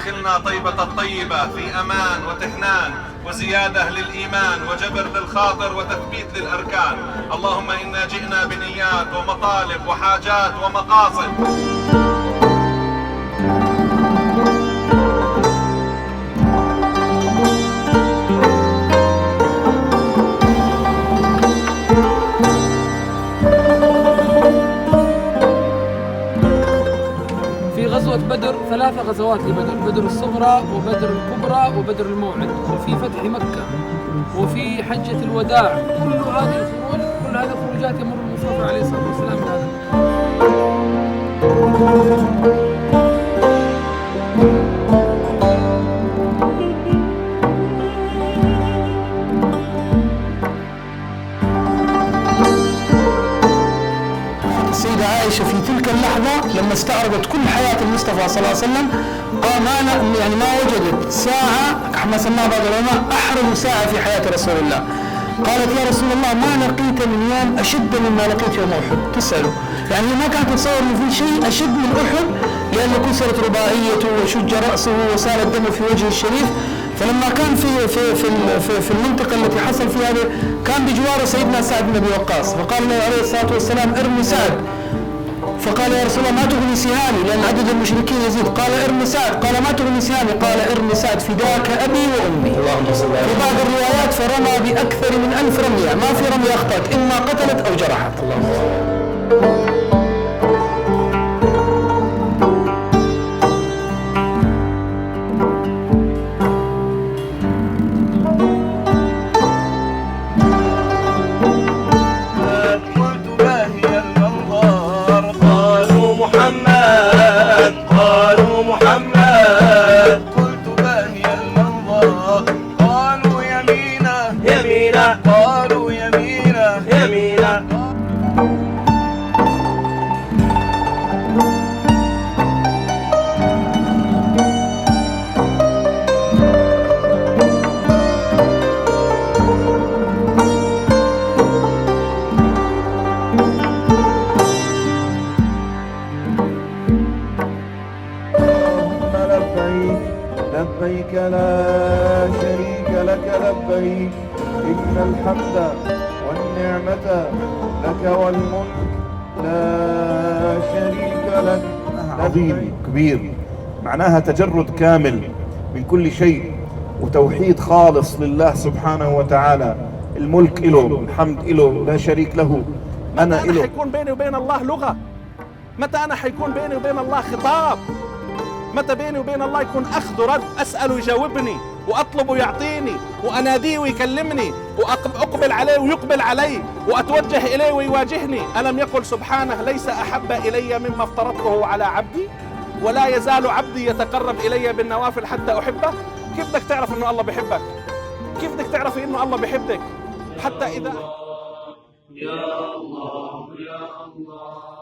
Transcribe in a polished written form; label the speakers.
Speaker 1: أدخلنا طيبة الطيبة في أمان وتهنان وزيادة للإيمان وجبر للخاطر وتثبيت للأركان. اللهم إنا جئنا بنيات ومطالب وحاجات ومقاصد.
Speaker 2: غزوة بدر 3 غزوات لبدر، بدر الصغرى وبدر الكبرى وبدر الموعد، وفي فتح مكة وفي حجة الوداع. كل هذه الخروجات يمر المصطفى عليه الصلاة والسلام بهذا.
Speaker 3: السيدة عائشة في تلك اللحظة لما استعرضت كل حياة المصطفى صلى الله عليه وسلم ما وجدت ساعة كما سماها بعض العلماء أحرم ساعة في حياة رسول الله. قالت يا رسول الله ما لقيت من يوم أشد مما لقيت يوم أحد. تسأله يعني ما كانت تتصور إن في شيء أشد من أحد، لأنه كسرت رباعيته وشج رأسه وسال الدم في وجهه الشريف. فلما كان في المنطقة التي حصل فيها هذا كان بجوار سيدنا سعد بن أبي وقاص، فقال له عليه الصلاة والسلام ارمي سعد. فقال يا رسول الله ما تغني سهامي لأن عدد المشركين يزيد. قال ارمي سعد. قال ما تغني سهامي. قال ارمي سعد فداك أبي وأمي. في بعض الروايات فرمى بأكثر من 1000 رمية، ما في رمية أخطأت، إما قتلت أو جرحت.
Speaker 4: لبيك لا شريك لك لبيك إن الحمد والنعمة لك والملك لا شريك لك. عظيم كبير، معناها تجرد كامل من كل شيء وتوحيد خالص لله سبحانه وتعالى. الملك إله، الحمد إله، لا شريك له.
Speaker 5: أنا إله. حيكون بيني وبين الله لغة؟ متى أنا حيكون بيني وبين الله خطاب؟ متى بيني وبين الله يكون أخذ ورد؟ أسأله يجاوبني وأطلبه يعطيني وأناديه ويكلمني وأقبل عليه ويقبل علي وأتوجه إليه ويواجهني. ألم يقل سبحانه ليس أحب إلي مما افترضته على عبدي ولا يزال عبدي يتقرب إلي بالنوافل حتى أحبه؟ كيف بدك تعرف إنه الله بحبك؟ كيف بدك تعرفي إنه الله بحبك؟ حتى إذا يا الله يا الله